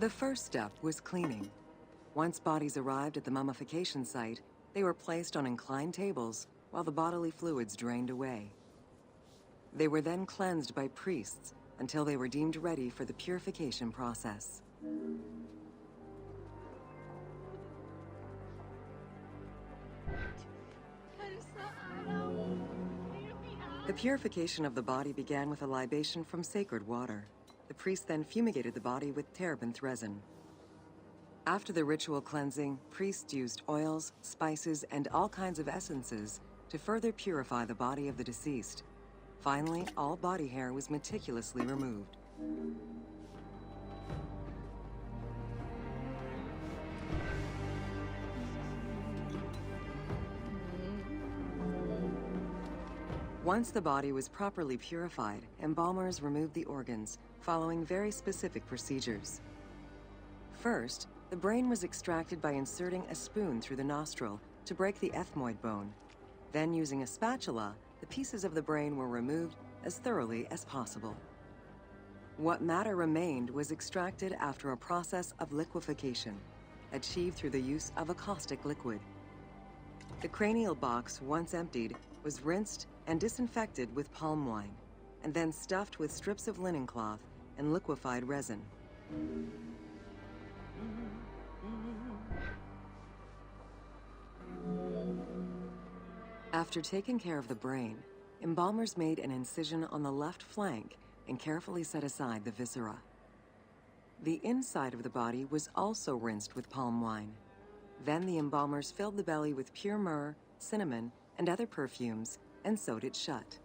The first step was cleaning. Once bodies arrived at the mummification site, they were placed on inclined tables while the bodily fluids drained away. They were then cleansed by priests until they were deemed ready for the purification process. The purification of the body began with a libation from sacred water. The priest then fumigated the body with terebinth resin. After the ritual cleansing, priests used oils, spices, and all kinds of essences to further purify the body of the deceased. Finally, all body hair was meticulously removed. Once the body was properly purified, embalmers removed the organs, following very specific procedures. First, the brain was extracted by inserting a spoon through the nostril to break the ethmoid bone. Then, using a spatula, the pieces of the brain were removed as thoroughly as possible. What matter remained was extracted after a process of liquefaction, achieved through the use of a caustic liquid. The cranial box, once emptied, was rinsed and disinfected with palm wine, and then stuffed with strips of linen cloth and liquefied resin. After taking care of the brain, embalmers made an incision on the left flank and carefully set aside the viscera. The inside of the body was also rinsed with palm wine. Then the embalmers filled the belly with pure myrrh, cinnamon, and other perfumes, and sewed it shut.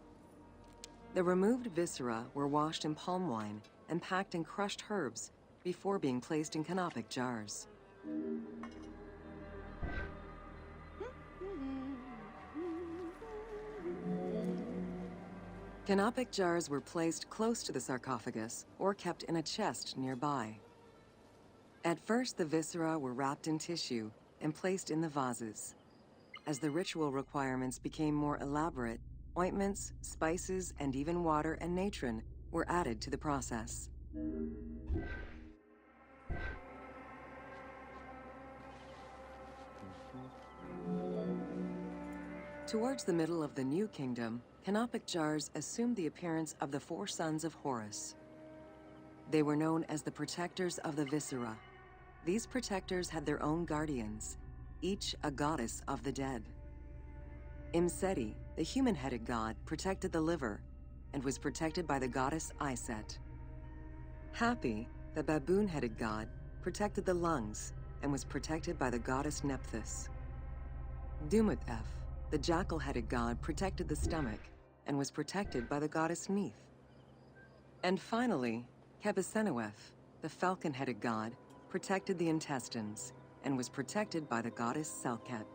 The removed viscera were washed in palm wine and packed in crushed herbs before being placed in canopic jars. Canopic jars were placed close to the sarcophagus or kept in a chest nearby. At first, the viscera were wrapped in tissue and placed in the vases. As the ritual requirements became more elaborate, ointments, spices, and even water and natron were added to the process. Towards the middle of the New Kingdom, canopic jars assumed the appearance of the 4 sons of Horus. They were known as the protectors of the viscera. These protectors had their own guardians, each a goddess of the dead. Imseti, the human-headed god, protected the liver and was protected by the goddess Iset. Hapi, the baboon-headed god, protected the lungs and was protected by the goddess Nephthys. Dumut-Ef, the jackal-headed god, protected the stomach and was protected by the goddess Neith. And finally, Kebesenuef, the falcon-headed god, protected the intestines and was protected by the goddess Selket.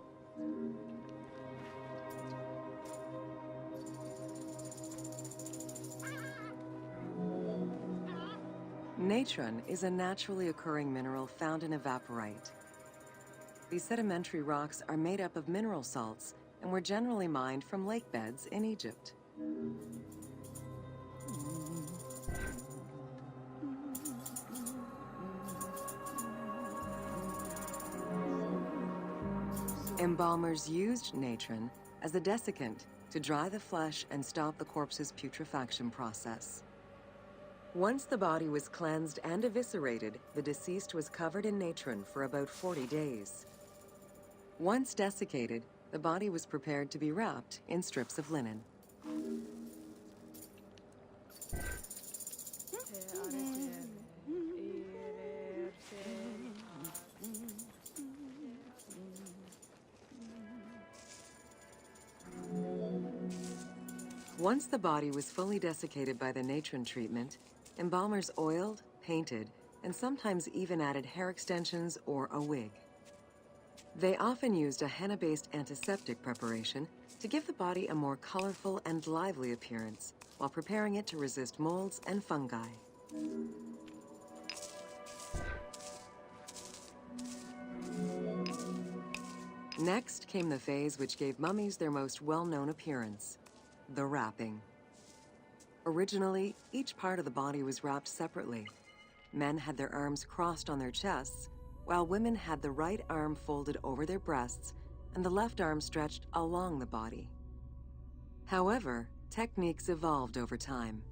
Natron is a naturally occurring mineral found in evaporite. These sedimentary rocks are made up of mineral salts and were generally mined from lake beds in Egypt. Embalmers used natron as a desiccant to dry the flesh and stop the corpse's putrefaction process. Once the body was cleansed and eviscerated, the deceased was covered in natron for about 40 days. Once desiccated, the body was prepared to be wrapped in strips of linen. Once the body was fully desiccated by the natron treatment, embalmers oiled, painted, and sometimes even added hair extensions or a wig. They often used a henna-based antiseptic preparation to give the body a more colorful and lively appearance while preparing it to resist molds and fungi. Next came the phase which gave mummies their most well-known appearance, the wrapping. Originally, each part of the body was wrapped separately. Men had their arms crossed on their chests, while women had the right arm folded over their breasts and the left arm stretched along the body. However, techniques evolved over time.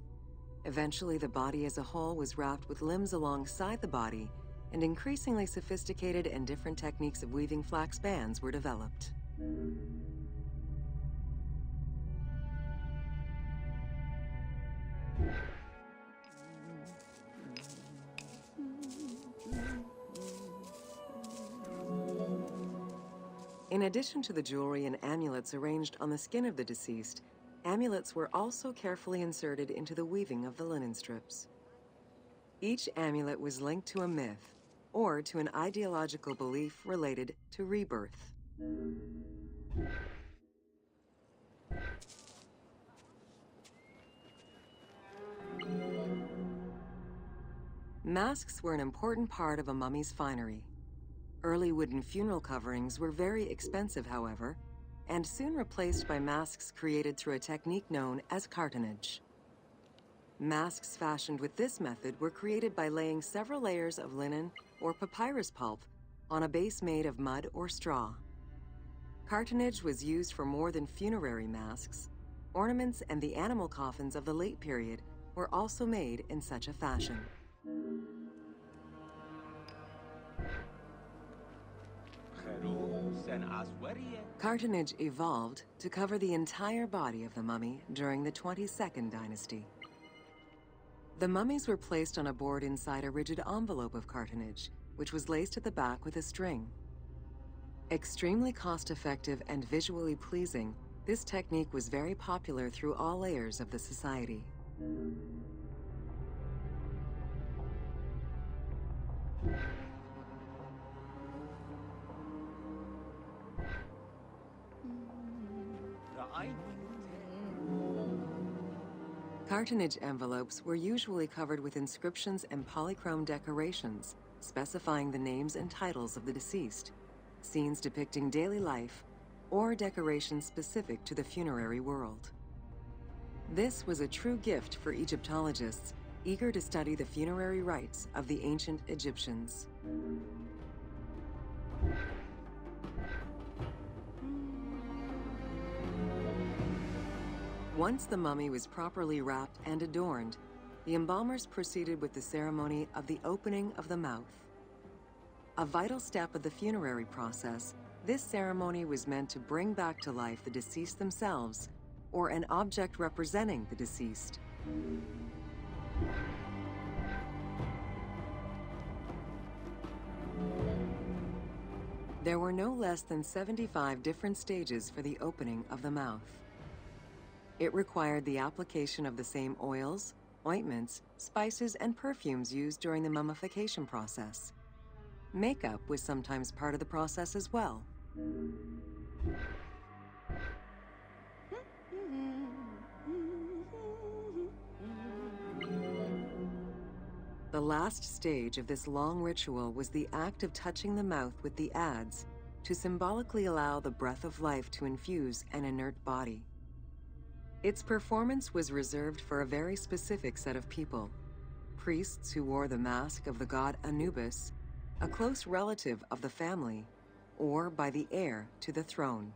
Eventually, the body as a whole was wrapped with limbs alongside the body, and increasingly sophisticated and different techniques of weaving flax bands were developed. In addition to the jewelry and amulets arranged on the skin of the deceased, amulets were also carefully inserted into the weaving of the linen strips. Each amulet was linked to a myth or to an ideological belief related to rebirth. Masks were an important part of a mummy's finery. Early wooden funeral coverings were very expensive, however, and soon replaced by masks created through a technique known as cartonnage. Masks fashioned with this method were created by laying several layers of linen or papyrus pulp on a base made of mud or straw. Cartonnage was used for more than funerary masks. Ornaments and the animal coffins of the late period were also made in such a fashion. Cartonnage evolved to cover the entire body of the mummy during the 22nd dynasty. The mummies were placed on a board inside a rigid envelope of cartonnage, which was laced at the back with a string. Extremely cost-effective and visually pleasing, this technique was very popular through all layers of the society. Cartonnage envelopes were usually covered with inscriptions and polychrome decorations, specifying the names and titles of the deceased, scenes depicting daily life, or decorations specific to the funerary world. This was a true gift for Egyptologists eager to study the funerary rites of the ancient Egyptians. Once the mummy was properly wrapped and adorned, the embalmers proceeded with the ceremony of the opening of the mouth. A vital step of the funerary process, this ceremony was meant to bring back to life the deceased themselves, or an object representing the deceased. There were no less than 75 different stages for the opening of the mouth. It required the application of the same oils, ointments, spices, and perfumes used during the mummification process. Makeup was sometimes part of the process as well. The last stage of this long ritual was the act of touching the mouth with the adze to symbolically allow the breath of life to infuse an inert body. Its performance was reserved for a very specific set of people: priests who wore the mask of the god Anubis, a close relative of the family, or by the heir to the throne.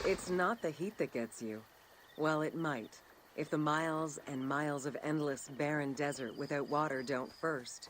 It's not the heat that gets you. Well, it might, if the miles and miles of endless, barren desert without water don't first.